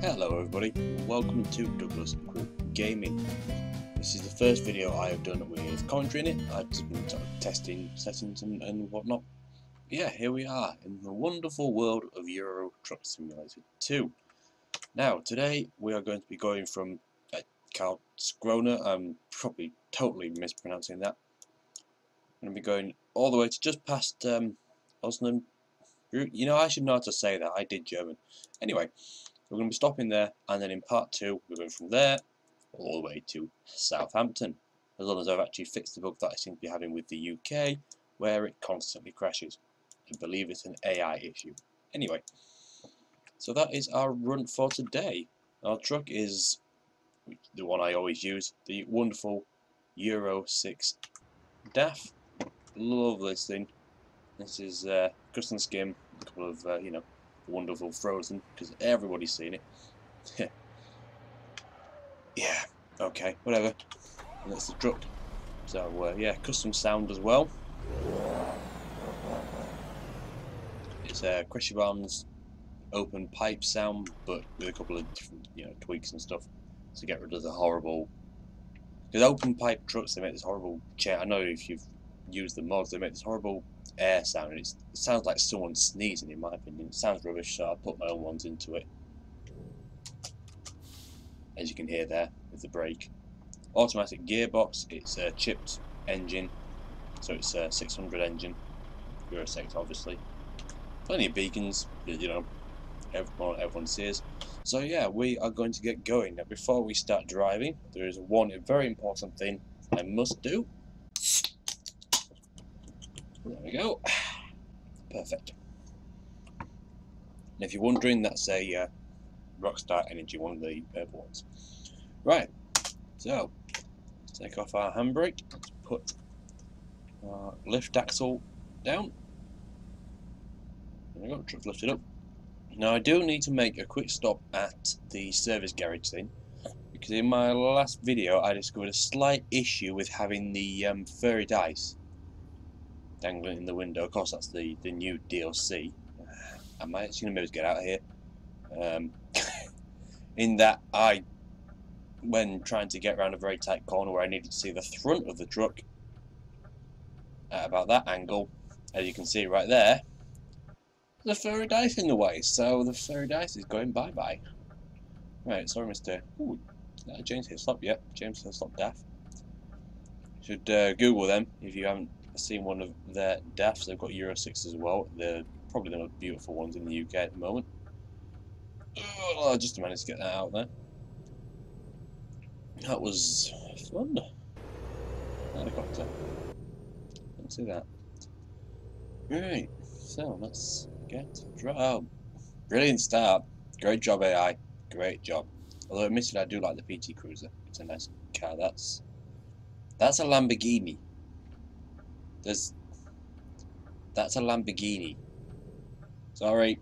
Hello everybody, welcome to Douglas Group Gaming. This is the first video I have done with commentary in it. I've just been testing settings and whatnot. Yeah, here we are in the wonderful world of Euro Truck Simulator 2. Now, today we are going to be going from Karlskrona. I'm probably totally mispronouncing that. I'm going to be going all the way to just past Osnabrück. You know, I should know how to say that. I did German. Anyway. We're going to be stopping there, and then in part 2 we're going from there all the way to Southampton, as long as I've actually fixed the bug that I seem to be having with the UK, where it constantly crashes. I believe it's an AI issue. Anyway, so that is our run for today. Our truck is the one I always use, the wonderful Euro 6 DAF. Love this thing. This is custom skim, a couple of you know, wonderful Frozen, because everybody's seen it. Yeah, okay, whatever. And that's the truck. So yeah, custom sound as well. It's Creshy Barnes open pipe sound, but with a couple of different, you know, tweaks and stuff to get rid of the horrible. Because open pipe trucks, they make this horrible chair. I know if you've used the mods, they make this horrible air sound, and it sounds like someone sneezing, in my opinion. It sounds rubbish, so I put my own ones into it, as you can hear there with the brake. Automatic gearbox, it's a chipped engine, so it's a 600 engine, Euro 6 obviously. Plenty of beacons, you know, everyone sees. So yeah, we are going to get going. Now before we start driving, there is one very important thing I must do. There we go. Perfect. And if you're wondering, that's a Rockstar Energy, one of the purple ones. Right, so let's take off our handbrake. Let's put our lift axle down. There we go, truck lifted up. Now I do need to make a quick stop at the service garage thing, because in my last video I discovered a slight issue with having the furry dice dangling in the window. Of course, that's the new DLC. I might actually maybe get out of here. In that when trying to get around a very tight corner where I needed to see the front of the truck at about that angle, as you can see right there, the furry dice in the way. So the furry dice is going bye-bye. Right, sorry, Mr. Ooh, James Hislop. Yep, James Hislop DAF. Should Google them if you haven't seen one of their DAFs. They've got Euro 6 as well. They're probably the most beautiful ones in the UK at the moment. Oh, just managed to get that out there. That was fun. Helicopter. Didn't see that. Right, so let's get drive. Oh, brilliant start. Great job, AI. Great job. Although admittedly, I do like the PT Cruiser. It's a nice car. That's a Lamborghini. That's a Lamborghini. Sorry.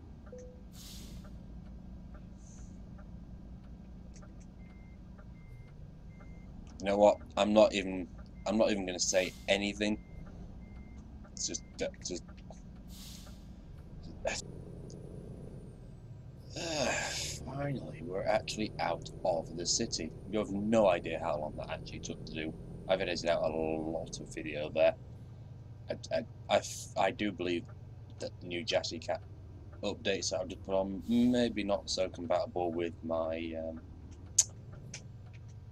You know what? I'm not even going to say anything. It's just finally, we're actually out of the city. You have no idea how long that actually took to do. I've edited out a lot of video there. I do believe that the new Jassy Cat updates that I've just put on maybe not so compatible with my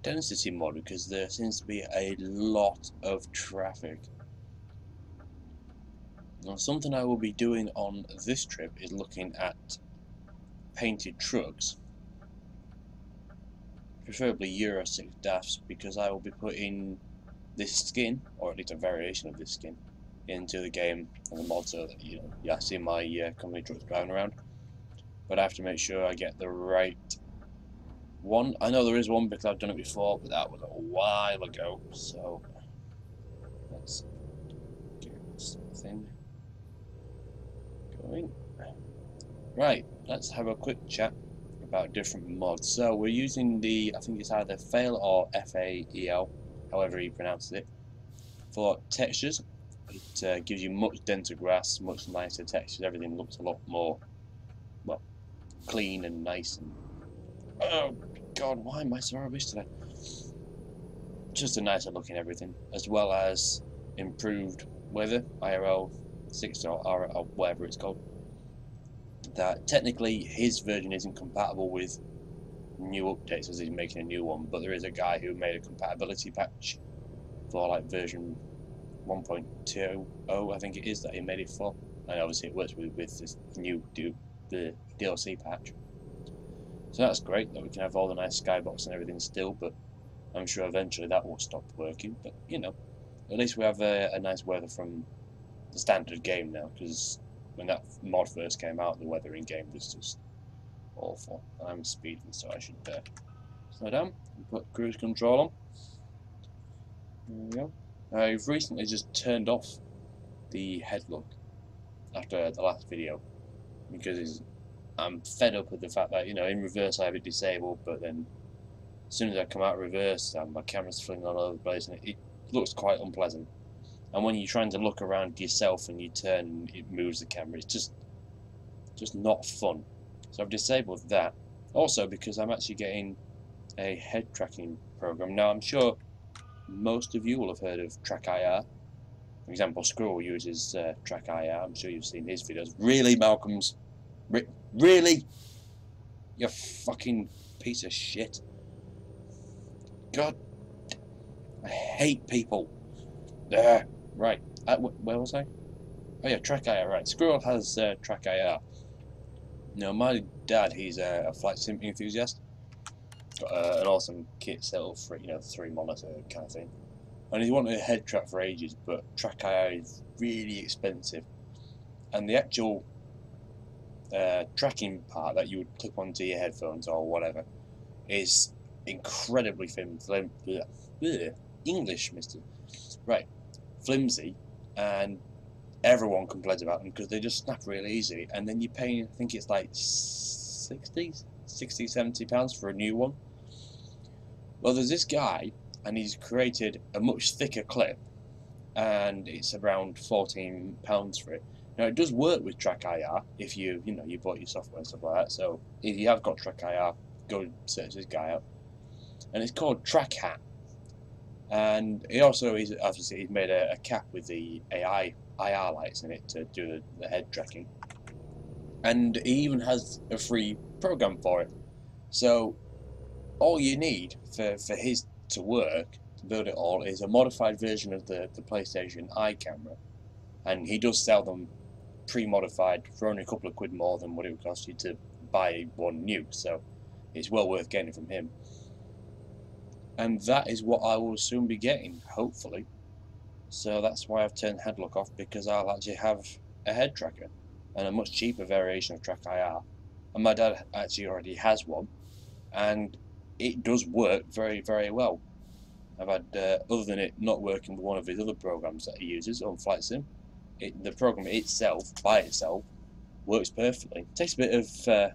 density mod, because there seems to be a lot of traffic. Now, something I will be doing on this trip is looking at painted trucks, preferably Euro 6 DAFs, because I will be putting this skin, or at least a variation of this skin, into the game and the mod, so that, you know, yeah, I see my company trucks driving around. But I have to make sure I get the right one. I know there is one because I've done it before, but that was a while ago. So let's get something going. Right, let's have a quick chat about different mods. So we're using the, I think it's either Fail or FAEL, however he pronounces it, for textures. It gives you much denser grass, much nicer textures. Everything looks a lot more, well, clean and nice and Oh God, why am I so rubbish today? Just a nicer look in everything, as well as improved weather, IRL 6 or whatever it's called. That technically his version isn't compatible with new updates as he's making a new one, but there is a guy who made a compatibility patch for like version 1.20, I think it is, that he made it for, and obviously it works with this new the DLC patch. So that's great that we can have all the nice skybox and everything still, but I'm sure eventually that will stop working. But you know, at least we have a nice weather from the standard game now, because when that mod first came out, the weather in game was just awful. I'm speeding, so I should slow down and put cruise control on. There we go. I've recently just turned off the head look after the last video because I'm fed up with the fact that, you know, in reverse I have it disabled, but then as soon as I come out of reverse, my camera's flinging all over the place, and it looks quite unpleasant. And when you're trying to look around yourself and you turn, it moves the camera. It's just not fun. So I've disabled that. Also because I'm actually getting a head tracking program. Now I'm sure most of you will have heard of TrackIR. For example, Squirrel uses TrackIR. I'm sure you've seen his videos. Really, Malcolm's? Really? You fucking piece of shit. God, I hate people. Right. Where was I? Oh yeah, TrackIR. Right. Squirrel has TrackIR. Now my dad, he's a flight sim enthusiast. Got an awesome kit set up for, you know, 3-monitor kind of thing. And he's wanted a head track for ages, but TrackIR is really expensive. And the actual tracking part that you would clip onto your headphones or whatever is incredibly English, mister. Right, flimsy, and everyone complains about them because they just snap really easily. And then you're paying, I think it's like 60, 70 pounds for a new one. Well, there's this guy, and he's created a much thicker clip, and it's around £14 for it. Now it does work with TrackIR if you bought your software and stuff like that. So if you have got TrackIR, go search this guy up, and it's called TrackHat. And he also he's made a cap with the AI IR lights in it to do the head tracking, and he even has a free program for it. So all you need for his to work, to build it all, is a modified version of the PlayStation Eye camera, and he does sell them pre-modified for only a couple of quid more than what it would cost you to buy one new, so it's well worth getting from him. And that is what I will soon be getting, hopefully. So that's why I've turned headlock off, because I'll actually have a head tracker and a much cheaper variation of TrackIR. And my dad actually already has one, and it does work very, very well. I've had, other than it not working with one of his other programs that he uses on Flight Sim, the program itself, by itself, works perfectly. It takes a bit of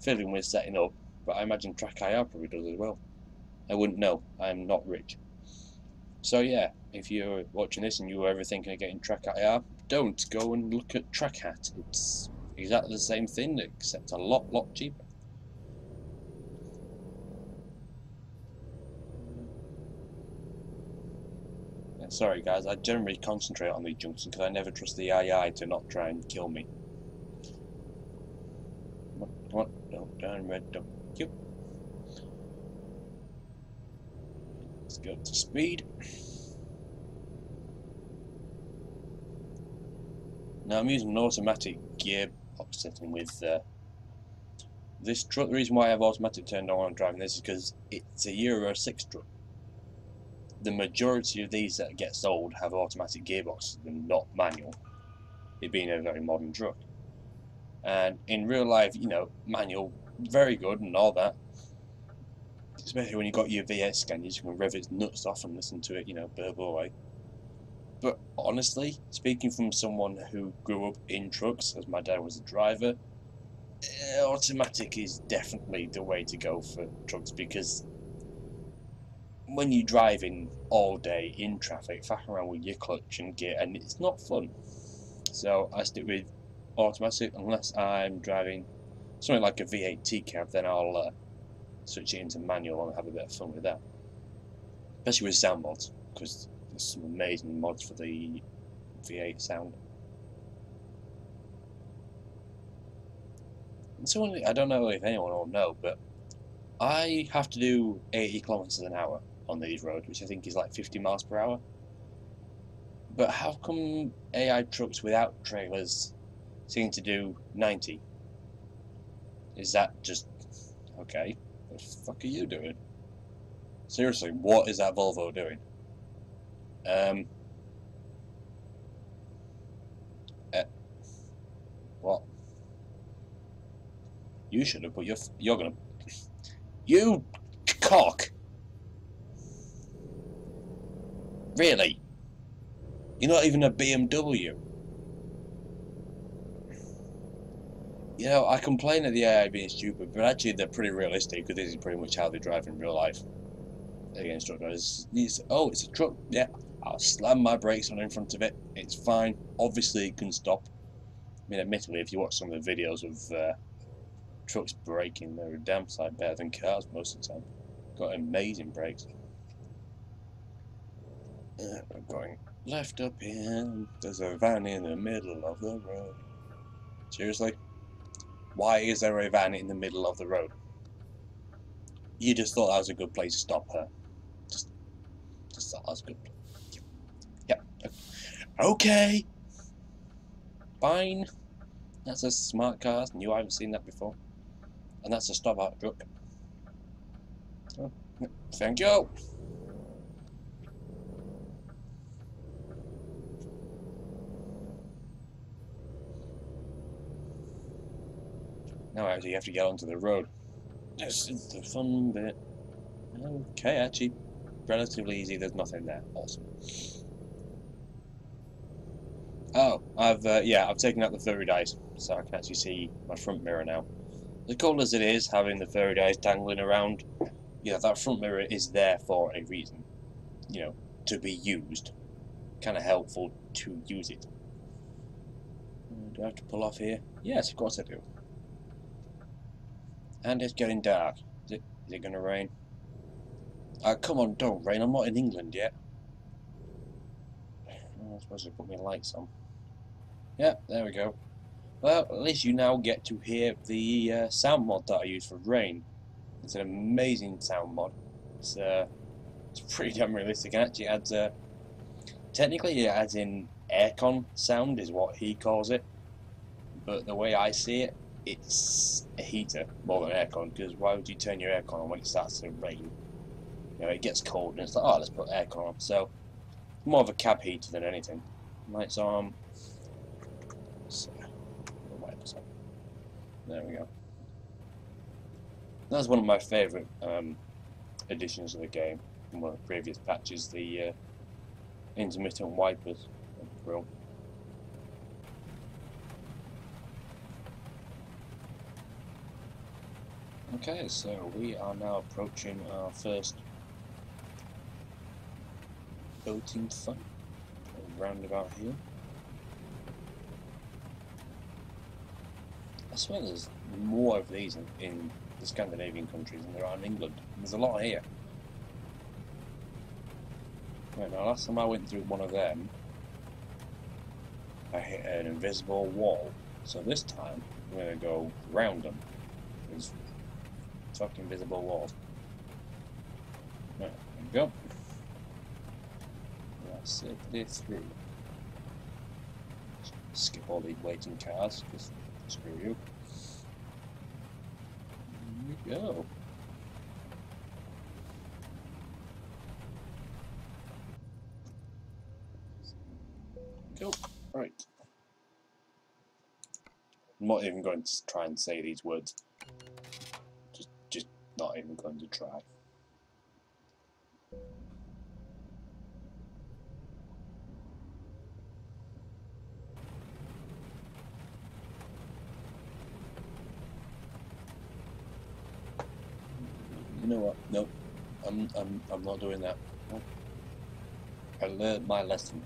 fiddling with setting up, but I imagine TrackIR probably does as well. I wouldn't know, I'm not rich. So yeah, if you're watching this and you were ever thinking of getting TrackIR, don't go and look at TrackHat. It's exactly the same thing, except a lot cheaper. Sorry guys, I generally concentrate on these junctions because I never trust the AI to not try and kill me. Come on, don't turn red, don't you. Let's go to speed. Now I'm using an automatic gearbox setting with this truck. The reason why I have automatic turned on when I'm driving this is because it's a Euro 6 truck. The majority of these that get sold have automatic gearboxes and not manual, it being a very modern truck. And in real life, you know, manual, very good and all that, especially when you've got your V8 scan, you can rev its nuts off and listen to it, you know, burble away. But honestly, speaking from someone who grew up in trucks, as my dad was a driver, automatic is definitely the way to go for trucks, because when you're driving all day in traffic, faffing around with your clutch and gear, and it's not fun. So I stick with automatic unless I'm driving something like a V8 T cab. Then I'll switch it into manual and have a bit of fun with that. Especially with sound mods, because there's some amazing mods for the V8 sound. And so I don't know if anyone will know, but I have to do 80 kilometers an hour on these roads, which I think is like 50 miles per hour. But how come AI trucks without trailers seem to do 90? Is that just okay? What the fuck are you doing? Seriously, what is that Volvo doing? What? You should have put you're gonna. You cock! Really? You're not even a BMW. You know, I complain of the AI being stupid, but actually they're pretty realistic, because this is pretty much how they drive in real life. Against truck drivers. Oh, it's a truck. Yeah, I'll slam my brakes on in front of it. It's fine. Obviously, it can stop. I mean, admittedly, if you watch some of the videos of trucks braking, they're a damn sight better than cars most of the time. Got amazing brakes. We're going left up here. There's a van in the middle of the road. Seriously? Why is there a van in the middle of the road? You just thought that was a good place to stop her. Just thought that was a good place. Yep. Okay. Fine. That's a smart car, and you haven't seen that before. And that's a stop-out truck. Oh, thank you. Now actually you have to get onto the road. This is the fun bit. Okay, actually, relatively easy. There's nothing there. Awesome. Oh, I've taken out the furry dice, so I can actually see my front mirror now. As cool as it is having the furry dice dangling around, you know, that front mirror is there for a reason. You know, to be used. Kind of helpful to use it. Do I have to pull off here? Yes, of course I do. And it's getting dark. Is it going to rain? Come on, don't rain. I'm not in England yet. Oh, I suppose they put my lights on. Yeah, there we go. Well, at least you now get to hear the sound mod that I use for rain. It's an amazing sound mod. It's pretty damn realistic, and actually adds technically it adds in aircon sound is what he calls it, but the way I see it, it's a heater more than aircon, because why would you turn your aircon on when it starts to rain? You know, it gets cold and it's like, oh, let's put aircon on. So more of a cab heater than anything. Lights on. So, there we go. That's one of my favourite additions of the game from one of the previous patches, the intermittent wipers. Grill. Okay, so we are now approaching our first boating fun roundabout here. I swear there's more of these in the Scandinavian countries than there are in England. There's a lot here. Right, now last time I went through one of them, I hit an invisible wall. So this time, I'm going to go round them. There's fucking invisible walls. Right, there we go. That's safely through. Skip all these waiting cars, because screw you. Here we go. Cool. Right. I'm not even going to try and say these words. Just not even going to try. You know what? Nope. I'm not doing that. Nope. I learned my lesson.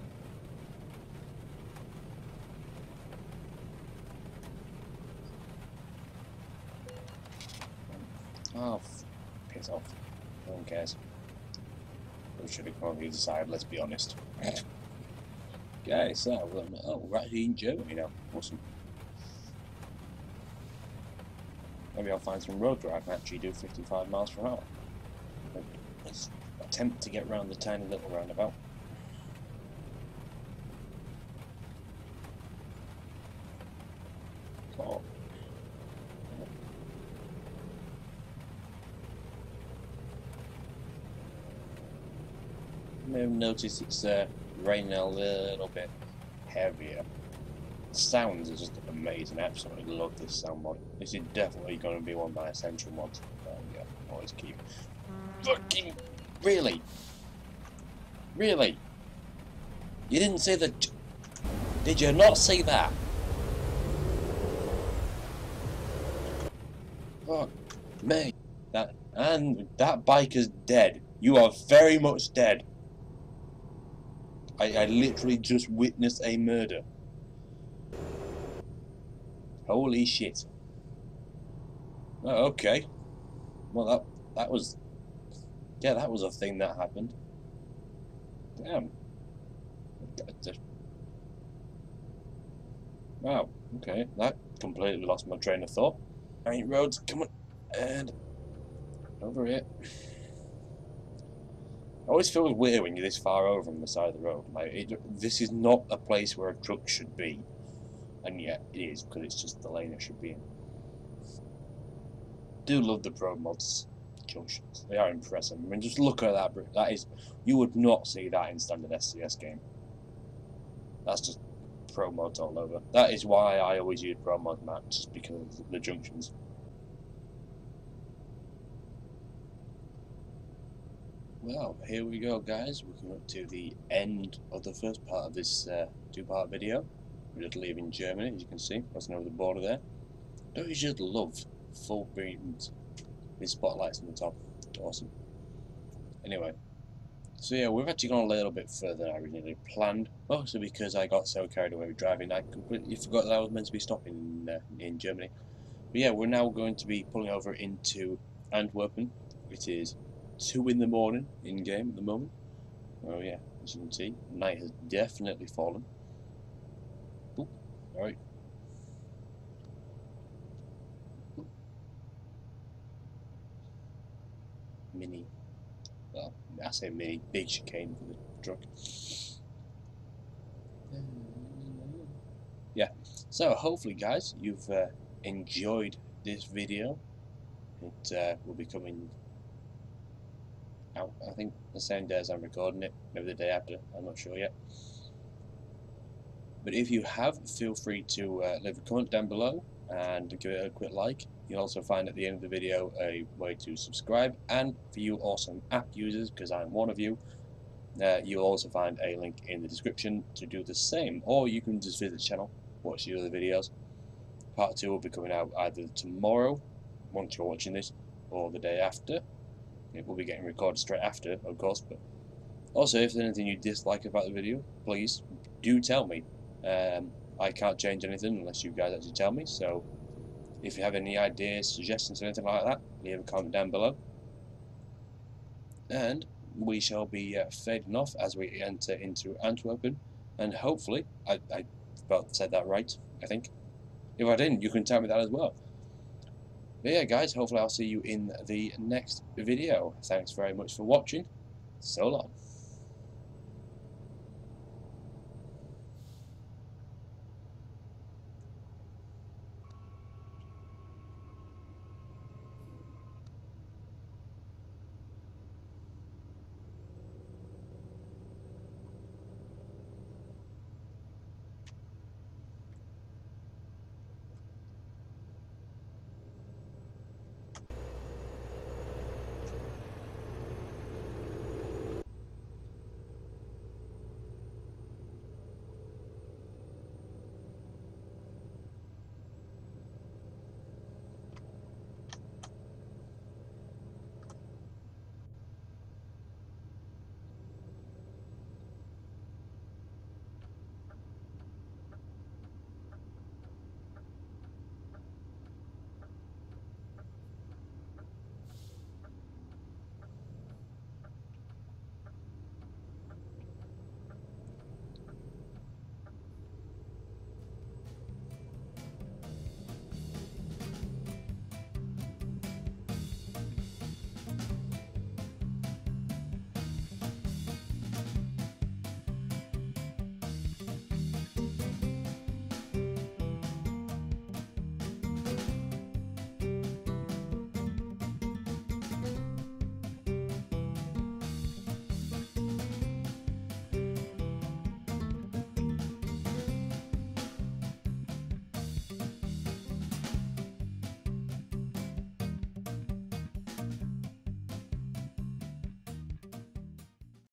Oh, piss off. No one cares. We should have come on the other side, let's be honest. Okay, so, oh, we're actually in Germany now. Awesome. Maybe I'll find some roads where I can actually do 55 miles per hour. Let's attempt to get around the tiny little roundabout. Oh. You may have noticed it's raining a little bit heavier. The sounds are just amazing. I absolutely love this soundboard. This is definitely going to be one of my essential mods. Yeah, always keep. Fucking really, really. You didn't say that. Did you not say that? Fuck me. That bike is dead. You are very much dead. I literally just witnessed a murder. Holy shit. Oh, okay. Well, that was... Yeah, that was a thing that happened. Damn. Wow, okay. That completely lost my train of thought. Alright, roads, come on. And... over here. It always feels weird when you're this far over on the side of the road. Like, this is not a place where a truck should be. And yet, it is, because it's just the lane it should be in. Do love the pro mods junctions. They are impressive. I mean, just look at that. That is, you would not see that in standard SCS game. That's just pro mods all over. That is why I always use pro mod maps, just because of the junctions. Well, here we go, guys. We're coming up to the end of the first part of this two-part video. We're just leaving Germany, as you can see, crossing over the border there. Don't you just love full beams with spotlights on the top? Awesome. Anyway, so yeah, we've actually gone a little bit further than I originally planned, mostly because I got so carried away with driving I completely forgot that I was meant to be stopping in Germany. But yeah, we're now going to be pulling over into Antwerp. It is 2 in the morning in game at the moment. Oh yeah, as you can see, night has definitely fallen. Alright. Mini, well, I say mini, big chicane for the truck. Yeah, so hopefully guys, you've enjoyed this video. It will be coming out, I think, the same day as I'm recording it, maybe the day after, I'm not sure yet. But if you have, feel free to leave a comment down below and give it a quick like. You'll also find at the end of the video a way to subscribe, and for you awesome app users, because I'm one of you, you'll also find a link in the description to do the same, or you can just visit the channel, watch the other videos. Part 2 will be coming out either tomorrow, once you're watching this, or the day after. It will be getting recorded straight after, of course, but also if there's anything you dislike about the video, please do tell me. I can't change anything unless you guys actually tell me, so if you have any ideas, suggestions, or anything like that, leave a comment down below. And we shall be fading off as we enter into Antwerp, and hopefully, I about said that right, I think. If I didn't, you can tell me that as well. But yeah guys, hopefully I'll see you in the next video. Thanks very much for watching. So long.